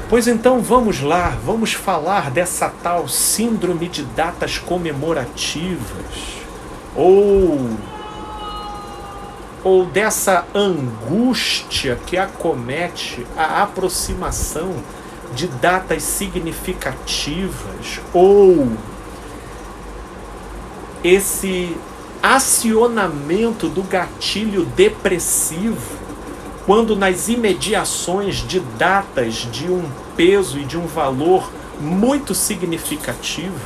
Pois então vamos lá, vamos falar dessa tal síndrome de datas comemorativas, ou dessa angústia que acomete a aproximação de datas significativas, ou esse acionamento do gatilho depressivo quando nas imediações de datas de um peso e de um valor muito significativo.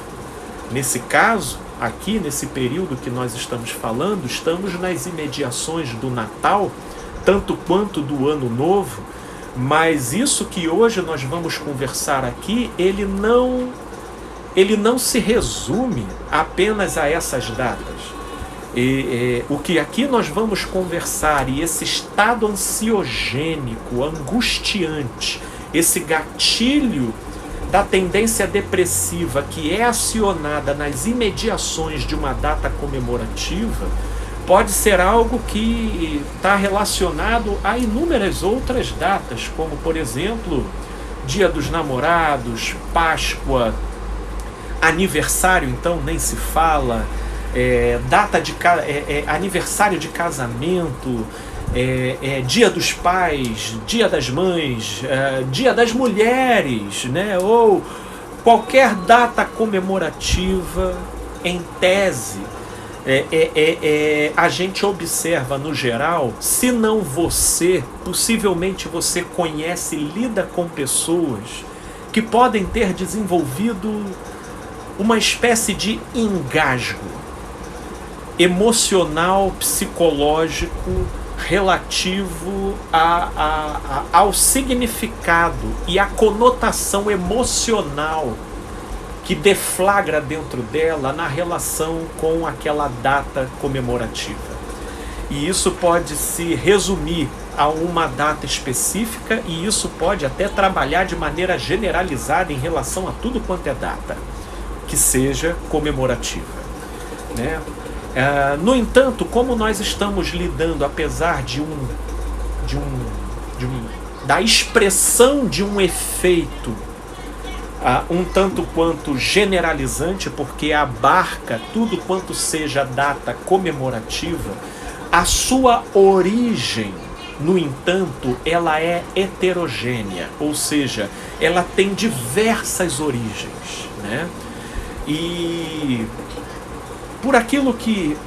Nesse caso, aqui nesse período que nós estamos falando, estamos nas imediações do Natal, tanto quanto do Ano Novo, mas isso que hoje nós vamos conversar aqui, ele não se resume apenas a essas datas. O que aqui nós vamos conversar, e esse estado ansiogênico, angustiante, esse gatilho da tendência depressiva que é acionada nas imediações de uma data comemorativa, pode ser algo que está relacionado a inúmeras outras datas, como, por exemplo, Dia dos Namorados, Páscoa, aniversário, então nem se fala, aniversário de casamento, Dia dos Pais, Dia das Mães, Dia das Mulheres, né? Ou qualquer data comemorativa, em tese, a gente observa no geral, se não você, possivelmente você conhece e lida com pessoas que podem ter desenvolvido uma espécie de engasgo emocional, psicológico, relativo ao significado e à conotação emocional que deflagra dentro dela na relação com aquela data comemorativa. E isso pode se resumir a uma data específica, e isso pode até trabalhar de maneira generalizada em relação a tudo quanto é data que seja comemorativa, né? No entanto, como nós estamos lidando, apesar da expressão de um efeito um tanto quanto generalizante, porque abarca tudo quanto seja data comemorativa, a sua origem, no entanto, ela é heterogênea, ou seja, ela tem diversas origens, né? E por aquilo que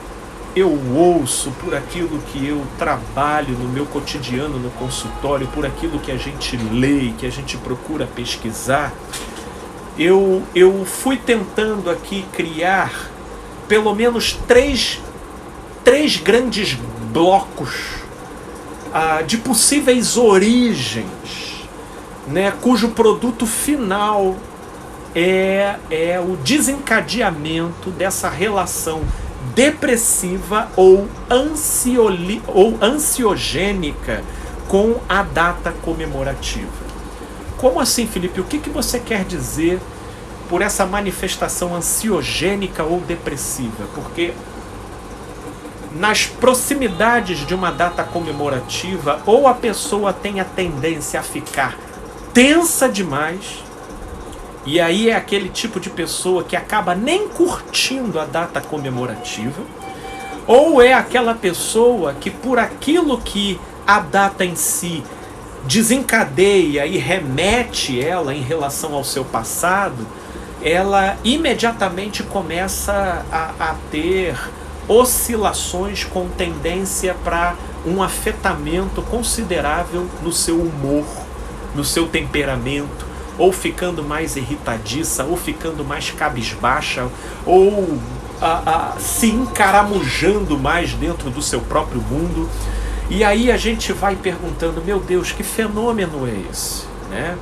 eu ouço, por aquilo que eu trabalho no meu cotidiano, no consultório, por aquilo que a gente lê, que a gente procura pesquisar, eu fui tentando aqui criar pelo menos três grandes blocos de possíveis origens, né, cujo produto final é o desencadeamento dessa relação depressiva ou ansiogênica com a data comemorativa. Como assim, Felipe? O que você quer dizer por essa manifestação ansiogênica ou depressiva? Porque nas proximidades de uma data comemorativa, ou a pessoa tem a tendência a ficar tensa demais, e aí é aquele tipo de pessoa que acaba nem curtindo a data comemorativa, ou é aquela pessoa que, por aquilo que a data em si desencadeia e remete ela em relação ao seu passado, ela imediatamente começa a ter oscilações com tendência para um afetamento considerável no seu humor, no seu temperamento, ou ficando mais irritadiça, ou ficando mais cabisbaixa, ou se encaramujando mais dentro do seu próprio mundo. E aí a gente vai perguntando, meu Deus, que fenômeno é esse, né?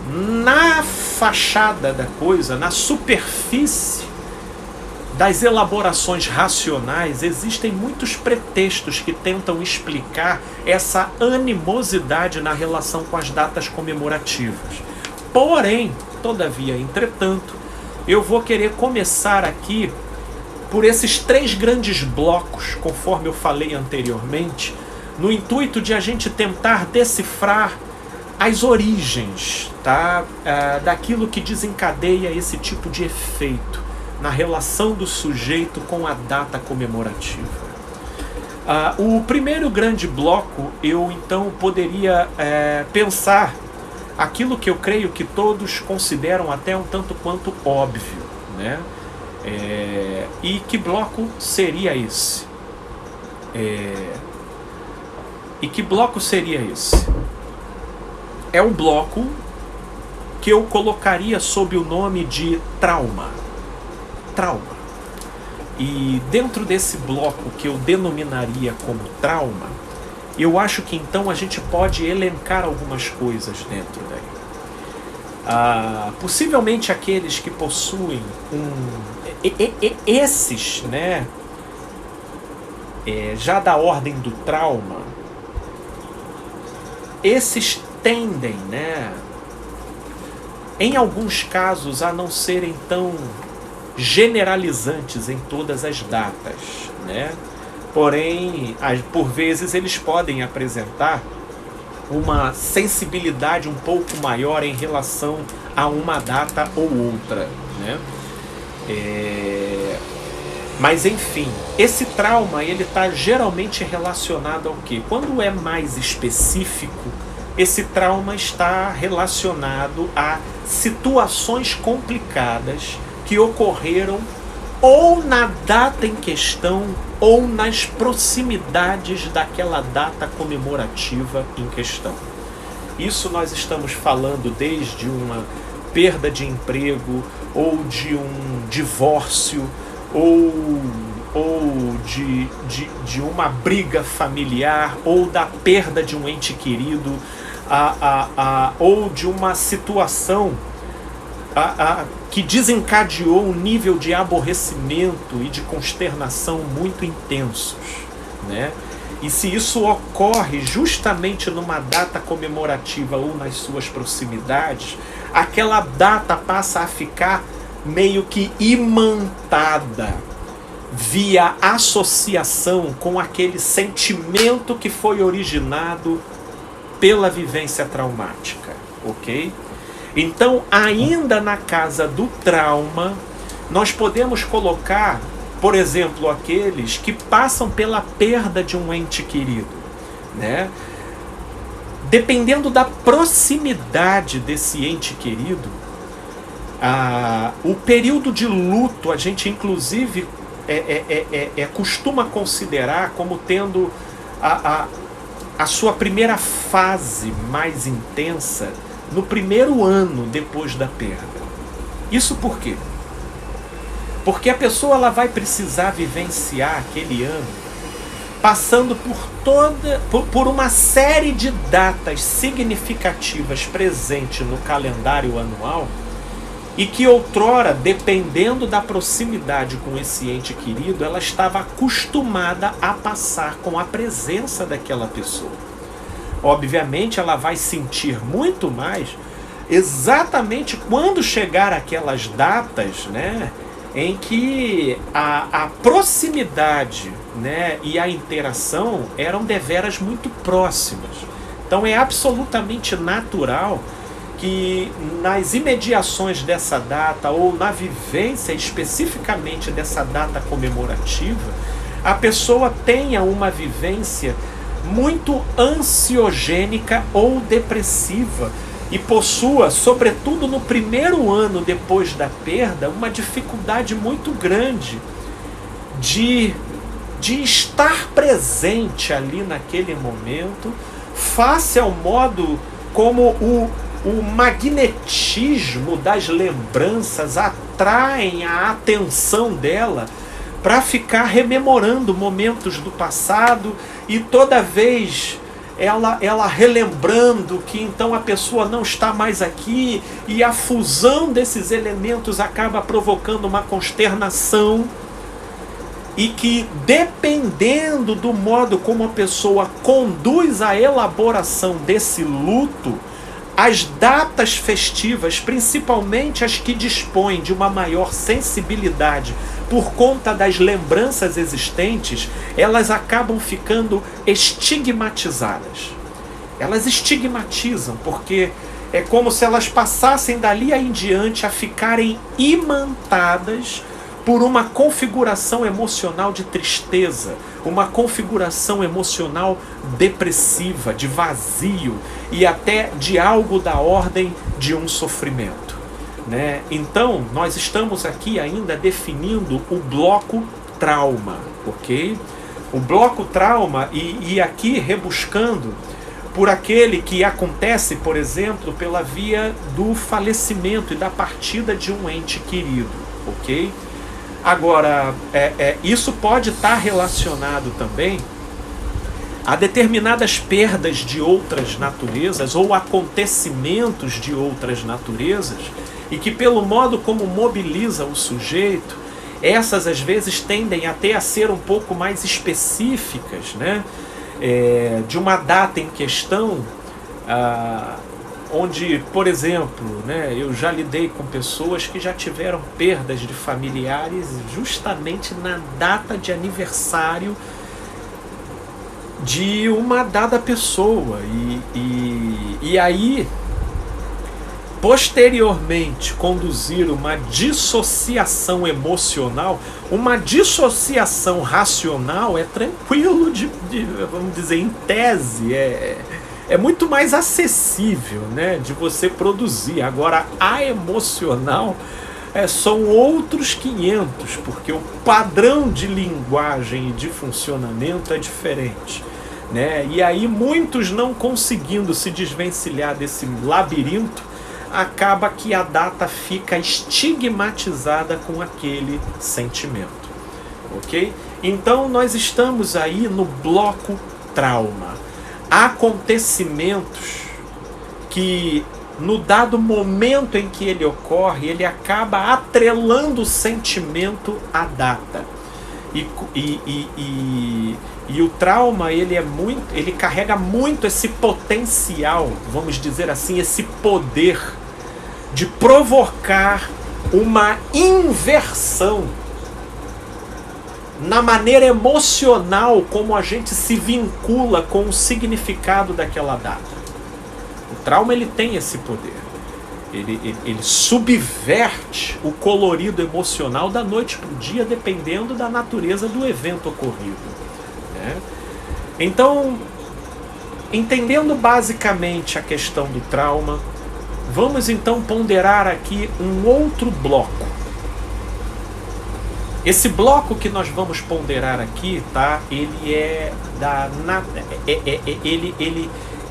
Na fachada da coisa, na superfície das elaborações racionais, existem muitos pretextos que tentam explicar essa animosidade na relação com as datas comemorativas. Porém, todavia, entretanto, eu vou querer começar aqui por esses três grandes blocos, conforme eu falei anteriormente, no intuito de a gente tentar decifrar as origens, tá? Daquilo que desencadeia esse tipo de efeito na relação do sujeito com a data comemorativa. O primeiro grande bloco, eu então poderia pensar aquilo que eu creio que todos consideram até um tanto quanto óbvio, né? E que bloco seria esse? É um bloco que eu colocaria sob o nome de trauma. E dentro desse bloco que eu denominaria como trauma, eu acho que então a gente pode elencar algumas coisas dentro daí. Possivelmente aqueles que possuem esses, né, já da ordem do trauma, esses tendem, né, em alguns casos, a não serem tão generalizantes em todas as datas, né? Porém, por vezes eles podem apresentar uma sensibilidade um pouco maior em relação a uma data ou outra, né? Mas enfim, esse trauma ele está geralmente relacionado ao quê? Quando é mais específico, esse trauma está relacionado a situações complicadas que ocorreram ou na data em questão ou nas proximidades daquela data comemorativa em questão. Isso nós estamos falando desde uma perda de emprego, ou de um divórcio, ou de uma briga familiar, ou da perda de um ente querido, ou de uma situação que desencadeou um nível de aborrecimento e de consternação muito intensos, né? E se isso ocorre justamente numa data comemorativa ou nas suas proximidades, aquela data passa a ficar meio que imantada via associação com aquele sentimento que foi originado pela vivência traumática, ok? Então, ainda na casa do trauma, nós podemos colocar, por exemplo, aqueles que passam pela perda de um ente querido, né? Dependendo da proximidade desse ente querido, o período de luto a gente inclusive costuma considerar como tendo a sua primeira fase mais intensa no primeiro ano depois da perda. Isso por quê? Porque a pessoa ela vai precisar vivenciar aquele ano passando por uma série de datas significativas presentes no calendário anual e que outrora, dependendo da proximidade com esse ente querido, ela estava acostumada a passar com a presença daquela pessoa. Obviamente ela vai sentir muito mais exatamente quando chegar aquelas datas, né, em que a proximidade, né, e a interação eram deveras muito próximas. Então é absolutamente natural que nas imediações dessa data ou na vivência especificamente dessa data comemorativa, a pessoa tenha uma vivência muito ansiogênica ou depressiva e possua, sobretudo no primeiro ano depois da perda, uma dificuldade muito grande de estar presente ali naquele momento, face ao modo como o magnetismo das lembranças atraem a atenção dela para ficar rememorando momentos do passado e toda vez ela relembrando que então a pessoa não está mais aqui e a fusão desses elementos acaba provocando uma consternação e que, dependendo do modo como a pessoa conduz a elaboração desse luto, as datas festivas, principalmente as que dispõem de uma maior sensibilidade por conta das lembranças existentes, elas acabam ficando estigmatizadas. elas estigmatizam, porque é como se elas passassem dali em diante a ficarem imantadas por uma configuração emocional de tristeza, uma configuração emocional depressiva, de vazio e até de algo da ordem de um sofrimento, né? Então, nós estamos aqui ainda definindo o bloco trauma, ok? O bloco trauma e aqui rebuscando por aquele que acontece, por exemplo, pela via do falecimento e da partida de um ente querido, ok? Agora, isso pode estar relacionado também a determinadas perdas de outras naturezas ou acontecimentos de outras naturezas e que, pelo modo como mobiliza o sujeito, essas às vezes tendem até a ser um pouco mais específicas, né? De uma data em questão, onde, por exemplo, né, eu já lidei com pessoas que já tiveram perdas de familiares justamente na data de aniversário de uma dada pessoa. E aí, posteriormente, conduzir uma dissociação emocional. Uma dissociação racional é tranquilo vamos dizer, em tese, é muito mais acessível, né, de você produzir. Agora, a emocional são outros 500, porque o padrão de linguagem e de funcionamento é diferente, né? E aí muitos não conseguindo se desvencilhar desse labirinto, acaba que a data fica estigmatizada com aquele sentimento, ok? Então nós estamos aí no bloco trauma. Acontecimentos que, no dado momento em que ele ocorre, ele acaba atrelando o sentimento à data. E o trauma, ele carrega muito esse potencial, vamos dizer assim, esse poder de provocar uma inversão na maneira emocional como a gente se vincula com o significado daquela data. O trauma, ele tem esse poder. Ele subverte o colorido emocional da noite para o dia, dependendo da natureza do evento ocorrido, né? Então, entendendo basicamente a questão do trauma, vamos então ponderar aqui um outro bloco. Esse bloco que nós vamos ponderar aqui, tá? Ele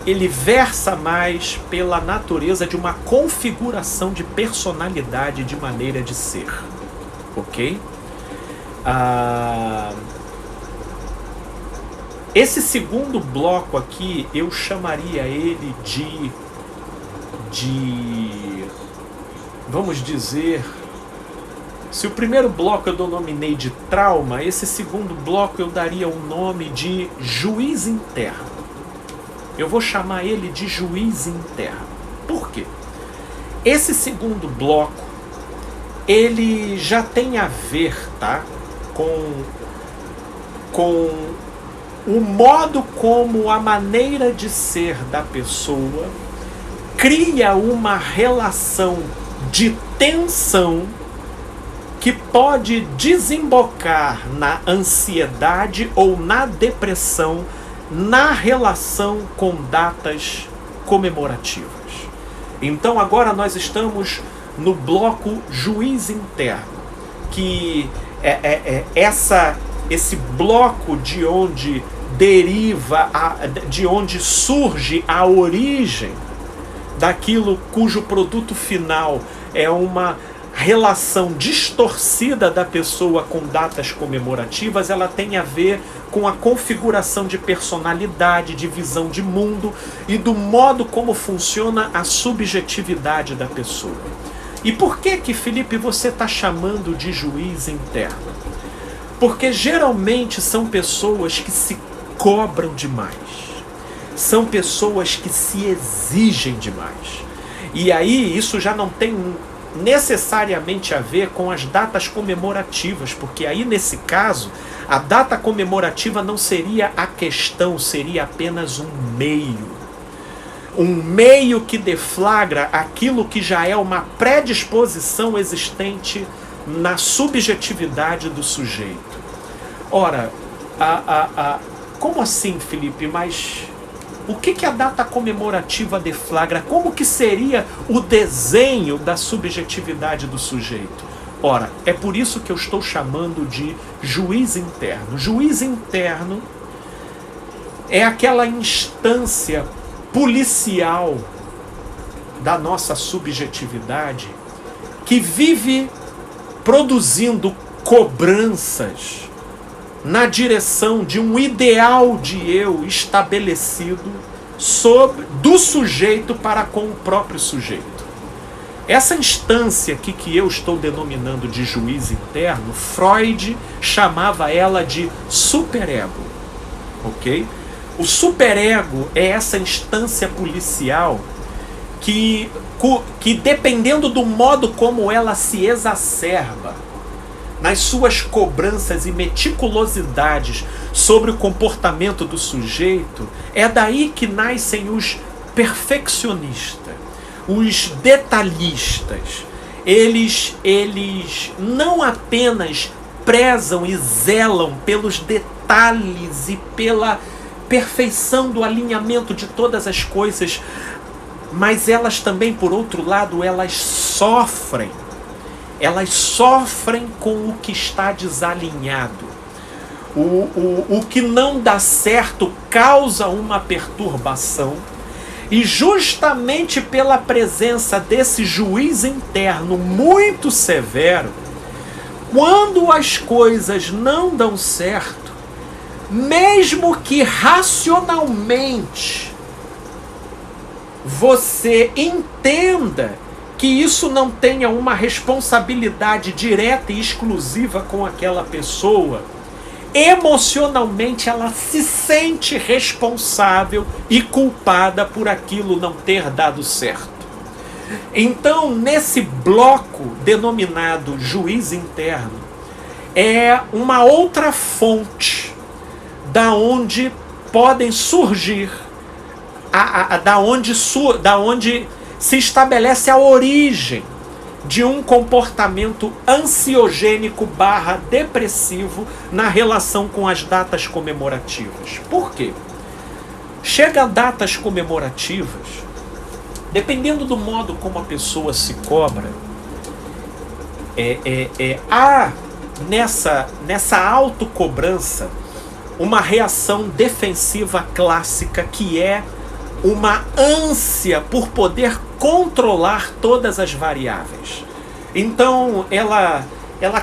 ele versa mais pela natureza de uma configuração de personalidade, de maneira de ser, ok? Esse segundo bloco aqui, eu chamaria ele vamos dizer, se o primeiro bloco eu denominei de trauma, esse segundo bloco eu daria o nome de juiz interno. Eu vou chamar ele de juiz interno. Por quê? Esse segundo bloco, ele já tem a ver, tá, com o modo como a maneira de ser da pessoa cria uma relação de tensão que pode desembocar na ansiedade ou na depressão na relação com datas comemorativas. Então agora nós estamos no bloco juiz interno, que esse bloco de onde deriva, de onde surge a origem daquilo cujo produto final é uma relação distorcida da pessoa com datas comemorativas. Ela tem a ver com a configuração de personalidade, de visão de mundo e do modo como funciona a subjetividade da pessoa. E por que, Felipe, você está chamando de juiz interno? Porque geralmente são pessoas que se cobram demais, são pessoas que se exigem demais. E aí isso já não tem necessariamente a ver com as datas comemorativas, porque aí nesse caso a data comemorativa não seria a questão, seria apenas um meio. um meio que deflagra aquilo que já é uma predisposição existente na subjetividade do sujeito. Ora, como assim, Felipe? Mas o que a data comemorativa deflagra? Como que seria o desenho da subjetividade do sujeito? Ora, é por isso que eu estou chamando de juiz interno. Juiz interno é aquela instância policial da nossa subjetividade que vive produzindo cobranças na direção de um ideal de eu estabelecido do sujeito para com o próprio sujeito. Essa instância aqui que eu estou denominando de juiz interno, Freud chamava ela de superego, ok? O superego é essa instância policial que dependendo do modo como ela se exacerba nas suas cobranças e meticulosidades sobre o comportamento do sujeito, é daí que nascem os perfeccionistas, os detalhistas. Eles não apenas prezam e zelam pelos detalhes e pela perfeição do alinhamento de todas as coisas, mas elas também, por outro lado, elas sofrem com o que está desalinhado. O que não dá certo causa uma perturbação, e justamente pela presença desse juiz interno muito severo, quando as coisas não dão certo, mesmo que racionalmente você entenda que isso não tenha uma responsabilidade direta e exclusiva com aquela pessoa, emocionalmente ela se sente responsável e culpada por aquilo não ter dado certo. Então, nesse bloco denominado juiz interno, é uma outra fonte da onde podem surgir, da onde se estabelece a origem de um comportamento ansiogênico / depressivo na relação com as datas comemorativas. Por quê? Chega a datas comemorativas, dependendo do modo como a pessoa se cobra, há nessa autocobrança uma reação defensiva clássica, que é uma ânsia por poder controlar todas as variáveis. Então ela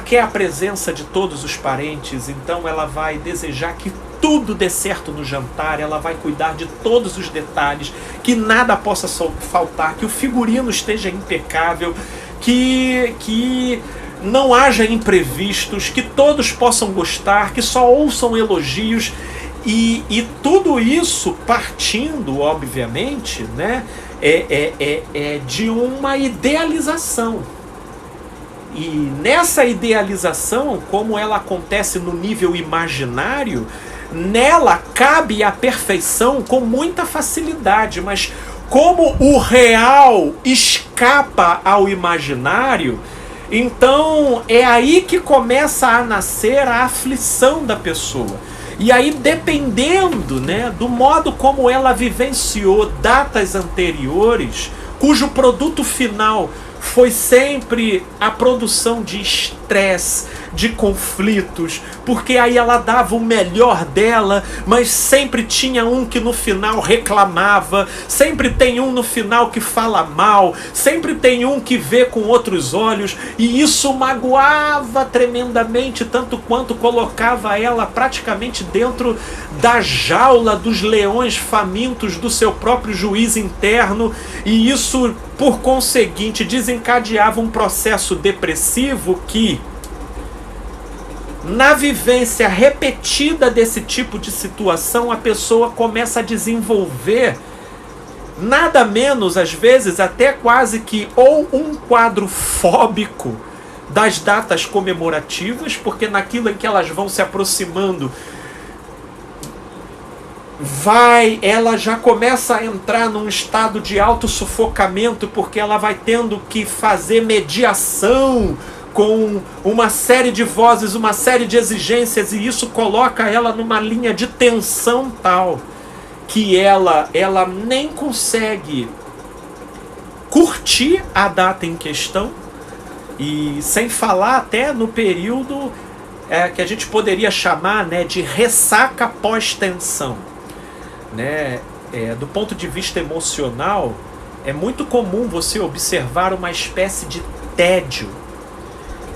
quer a presença de todos os parentes, então ela vai desejar que tudo dê certo no jantar, ela vai cuidar de todos os detalhes, que nada possa faltar, que o figurino esteja impecável, que não haja imprevistos, que todos possam gostar, que só ouçam elogios. E tudo isso partindo, obviamente, né, de uma idealização. E nessa idealização, como ela acontece no nível imaginário, nela cabe a perfeição com muita facilidade, mas como o real escapa ao imaginário, então é aí que começa a nascer a aflição da pessoa. E aí, dependendo, né, do modo como ela vivenciou datas anteriores, cujo produto final foi sempre a produção de estresse, de conflitos, porque aí ela dava o melhor dela, mas sempre tinha um que no final reclamava, sempre tem um no final que fala mal, sempre tem um que vê com outros olhos, e isso magoava tremendamente, tanto quanto colocava ela praticamente dentro da jaula dos leões famintos do seu próprio juiz interno, e isso, por conseguinte, desencadeava um processo depressivo que, na vivência repetida desse tipo de situação, a pessoa começa a desenvolver nada menos, às vezes, até quase que ou um quadro fóbico das datas comemorativas, porque naquilo em que elas vão se aproximando, ela já começa a entrar num estado de autossufocamento, porque ela vai tendo que fazer mediação com uma série de vozes, uma série de exigências, e isso coloca ela numa linha de tensão tal que ela nem consegue curtir a data em questão, e sem falar até no período que a gente poderia chamar, né, de ressaca pós-tensão. Né? Do ponto de vista emocional, é muito comum você observar uma espécie de tédio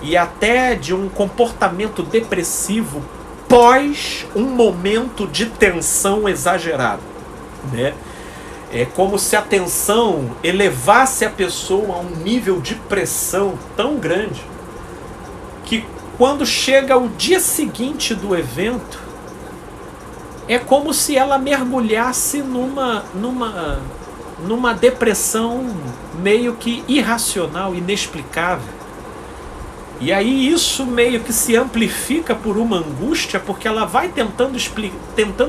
e até de um comportamento depressivo pós um momento de tensão exagerada. Né? É como se a tensão elevasse a pessoa a um nível de pressão tão grande que quando chega o dia seguinte do evento, é como se ela mergulhasse numa depressão meio que irracional, inexplicável. E aí isso meio que se amplifica por uma angústia, porque ela vai tentando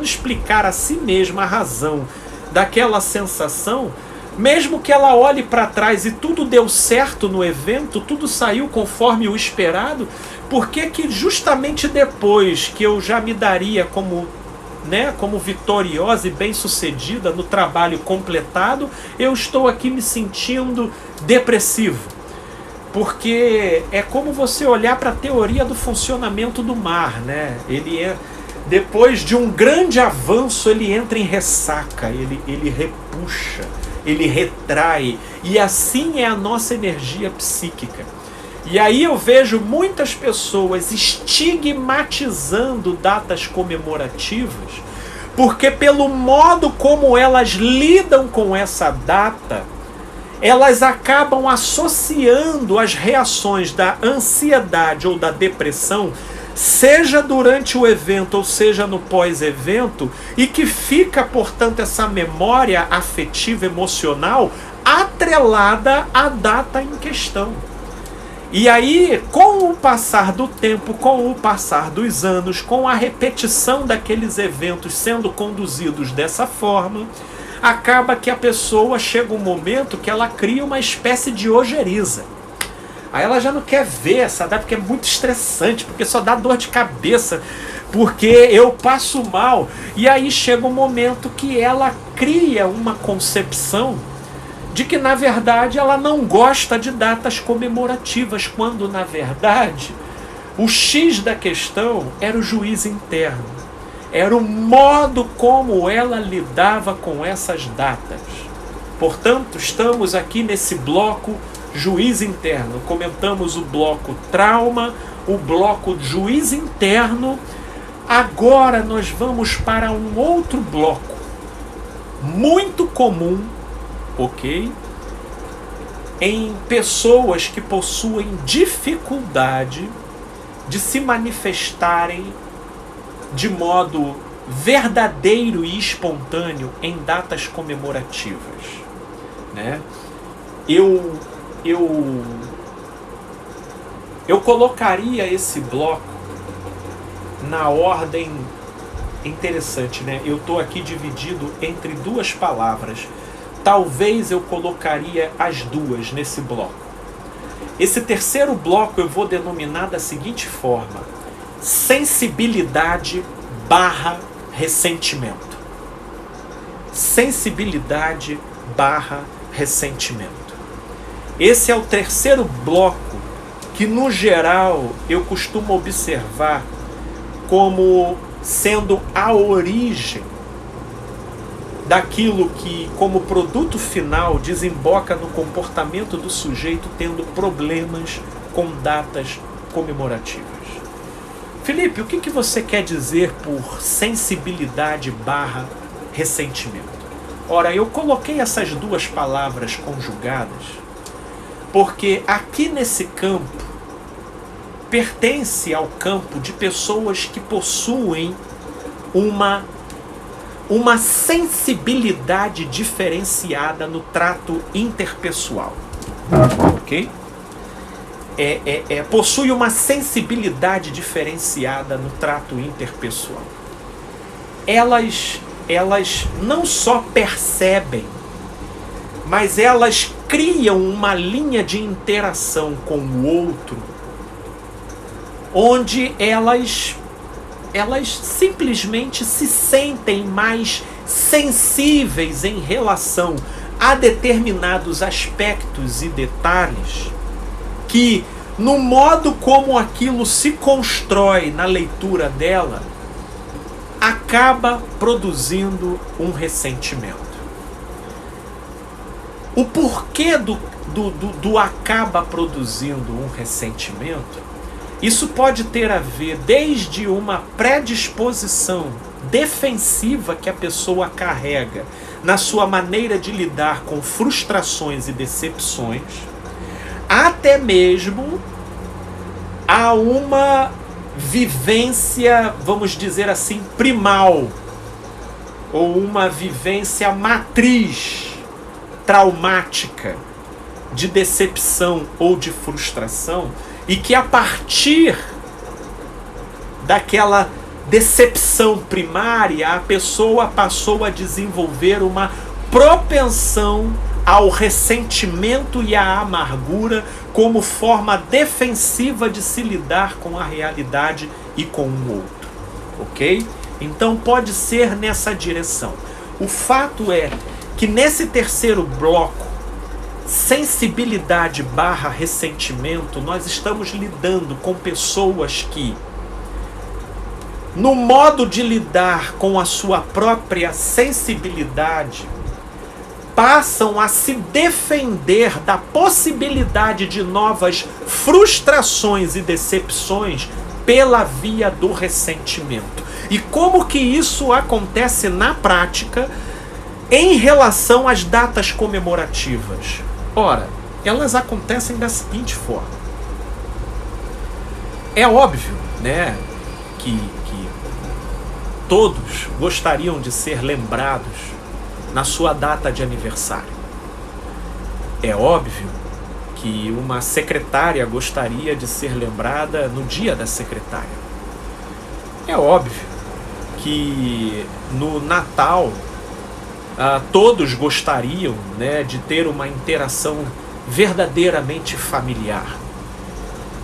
explicar a si mesma a razão daquela sensação, mesmo que ela olhe para trás e tudo deu certo no evento, tudo saiu conforme o esperado, porque que justamente depois que eu já me daria como vitoriosa e bem-sucedida no trabalho completado, eu estou aqui me sentindo depressivo. Porque é como você olhar para a teoria do funcionamento do mar, né? Depois de um grande avanço, ele entra em ressaca, ele repuxa, ele retrai, e assim é a nossa energia psíquica. E aí eu vejo muitas pessoas estigmatizando datas comemorativas, porque pelo modo como elas lidam com essa data, elas acabam associando as reações da ansiedade ou da depressão, seja durante o evento ou seja no pós-evento, e que fica, portanto, essa memória afetiva, emocional, atrelada à data em questão. E aí, com o passar do tempo, com o passar dos anos, com a repetição daqueles eventos sendo conduzidos dessa forma, acaba que a pessoa chega um momento que ela cria uma espécie de ojeriza. Aí ela já não quer ver essa data, porque é muito estressante, porque só dá dor de cabeça, porque eu passo mal. E aí chega um momento que ela cria uma concepção de que, na verdade, ela não gosta de datas comemorativas, quando, na verdade, o X da questão era o juízo interno. Era o modo como ela lidava com essas datas. Portanto, estamos aqui nesse bloco juízo interno. Comentamos o bloco trauma, o bloco juízo interno. Agora nós vamos para um outro bloco muito comum, ok? Em pessoas que possuem dificuldade de se manifestarem de modo verdadeiro e espontâneo em datas comemorativas, né? Eu colocaria esse bloco na ordem interessante, né? Eu estou aqui dividido entre duas palavras. Talvez eu colocaria as duas nesse bloco. Esse terceiro bloco eu vou denominar da seguinte forma: sensibilidade / ressentimento. Sensibilidade / ressentimento. Esse é o terceiro bloco que, no geral, eu costumo observar como sendo a origem daquilo que, como produto final, desemboca no comportamento do sujeito tendo problemas com datas comemorativas. Felipe, o que você quer dizer por sensibilidade / ressentimento? Ora, eu coloquei essas duas palavras conjugadas porque aqui nesse campo pertence ao campo de pessoas que possuem uma sensibilidade diferenciada no trato interpessoal, ok? Possui uma sensibilidade diferenciada no trato interpessoal. Elas elas não só percebem, mas elas criam uma linha de interação com o outro, onde elas simplesmente se sentem mais sensíveis em relação a determinados aspectos e detalhes que, no modo como aquilo se constrói na leitura dela, acaba produzindo um ressentimento. O porquê do acaba produzindo um ressentimento, isso pode ter a ver desde uma predisposição defensiva que a pessoa carrega na sua maneira de lidar com frustrações e decepções, até mesmo a uma vivência, vamos dizer assim, primal, ou uma vivência matriz traumática de decepção ou de frustração, e que a partir daquela decepção primária a pessoa passou a desenvolver uma propensão ao ressentimento e à amargura como forma defensiva de se lidar com a realidade e com o outro, ok? Então pode ser nessa direção. O fato é que nesse terceiro bloco, sensibilidade / ressentimento, nós estamos lidando com pessoas que, no modo de lidar com a sua própria sensibilidade, passam a se defender da possibilidade de novas frustrações e decepções pela via do ressentimento. E como que isso acontece na prática em relação às datas comemorativas? Ora, elas acontecem da seguinte forma. É óbvio, né, que todos gostariam de ser lembrados na sua data de aniversário. É óbvio que uma secretária gostaria de ser lembrada no dia da secretária. É óbvio que no Natal todos gostariam, né, de ter uma interação verdadeiramente familiar.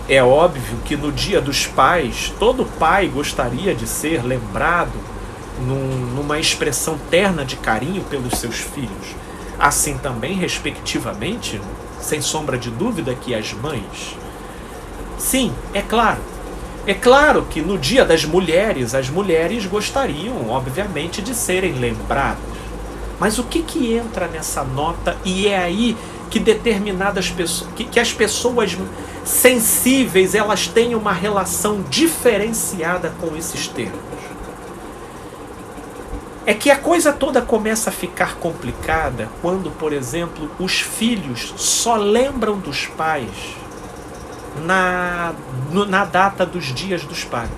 É óbvio que no Dia dos Pais, todo pai gostaria de ser lembrado numa expressão terna de carinho pelos seus filhos. Assim também, respectivamente, sem sombra de dúvida, que as mães. Sim, é claro. É claro que no Dia das Mulheres, as mulheres gostariam, obviamente, de serem lembradas. Mas o que entra nessa nota? E é aí que determinadas pessoas, que as pessoas sensíveis, elas têm uma relação diferenciada com esses termos. É que a coisa toda começa a ficar complicada quando, por exemplo, os filhos só lembram dos pais na data dos dias dos pais.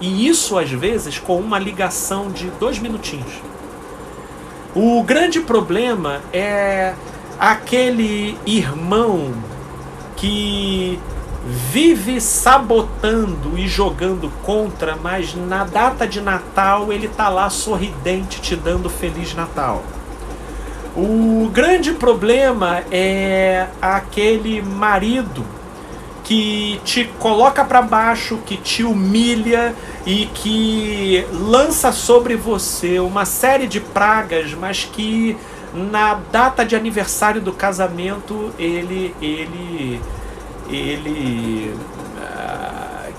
E isso, às vezes, com uma ligação de 2 minutinhos. O grande problema é aquele irmão que vive sabotando e jogando contra, mas na data de Natal ele tá lá sorridente te dando Feliz Natal. O grande problema é aquele marido que te coloca para baixo, que te humilha e que lança sobre você uma série de pragas, mas que na data de aniversário do casamento ele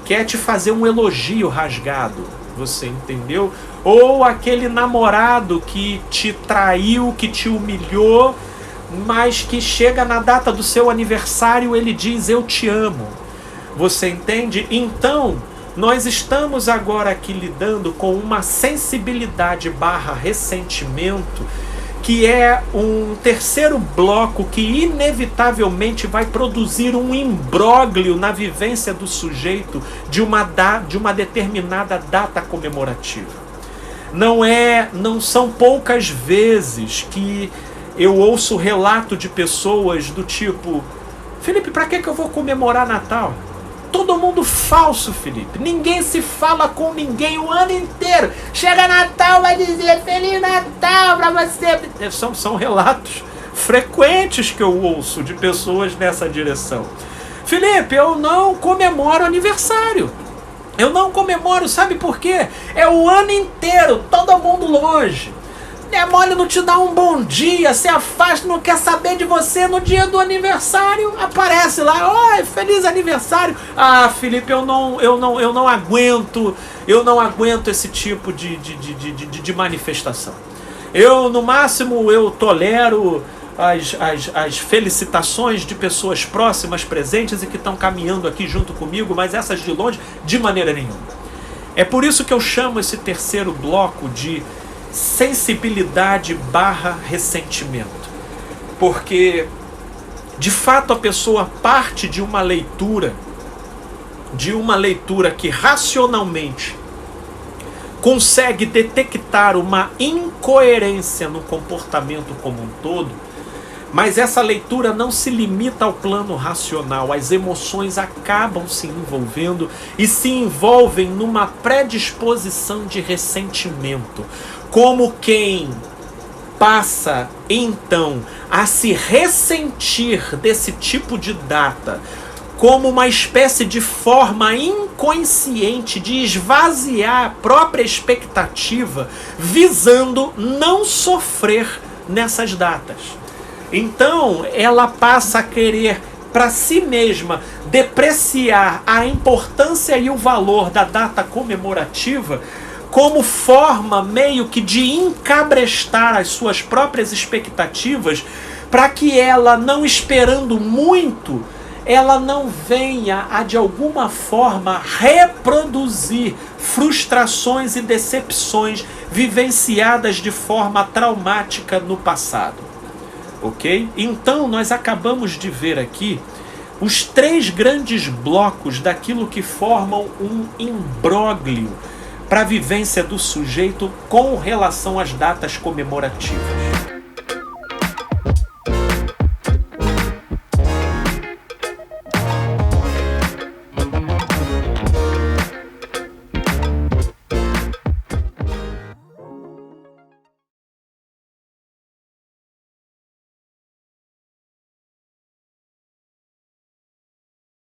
quer te fazer um elogio rasgado, você entendeu? Ou aquele namorado que te traiu, que te humilhou, mas que chega na data do seu aniversário, ele diz eu te amo, você entende? Então nós estamos agora aqui lidando com uma sensibilidade / ressentimento, que é um terceiro bloco que inevitavelmente vai produzir um imbróglio na vivência do sujeito de uma determinada data comemorativa. Não são poucas vezes que eu ouço relato de pessoas do tipo: Felipe, para que eu vou comemorar Natal? todo mundo falso, Felipe. Ninguém se fala com ninguém o ano inteiro. Chega Natal, vai dizer Feliz Natal pra você. São relatos frequentes que eu ouço de pessoas nessa direção. Felipe, eu não comemoro aniversário. Eu não comemoro, sabe por quê? É o ano inteiro, todo mundo longe. É mole, não te dá um bom dia, se afasta, não quer saber de você no dia do aniversário, aparece lá, oi, feliz aniversário. Ah, Felipe, eu não aguento esse tipo de manifestação. No máximo, eu tolero as felicitações de pessoas próximas, presentes e que estão caminhando aqui junto comigo, mas essas de longe, de maneira nenhuma. É por isso que eu chamo esse terceiro bloco de sensibilidade / ressentimento. Porque, de fato, a pessoa parte de uma leitura que racionalmente consegue detectar uma incoerência no comportamento como um todo, mas essa leitura não se limita ao plano racional. As emoções acabam se envolvendo e se envolvem numa predisposição de ressentimento. Como quem passa, então, a se ressentir desse tipo de data como uma espécie de forma inconsciente de esvaziar a própria expectativa, visando não sofrer nessas datas. Então, ela passa a querer para si mesma depreciar a importância e o valor da data comemorativa como forma meio que de encabrestar as suas próprias expectativas, para que ela, não esperando muito, ela não venha a de alguma forma reproduzir frustrações e decepções vivenciadas de forma traumática no passado. Ok? Então nós acabamos de ver aqui os 3 grandes blocos daquilo que formam um imbróglio para a vivência do sujeito com relação às datas comemorativas.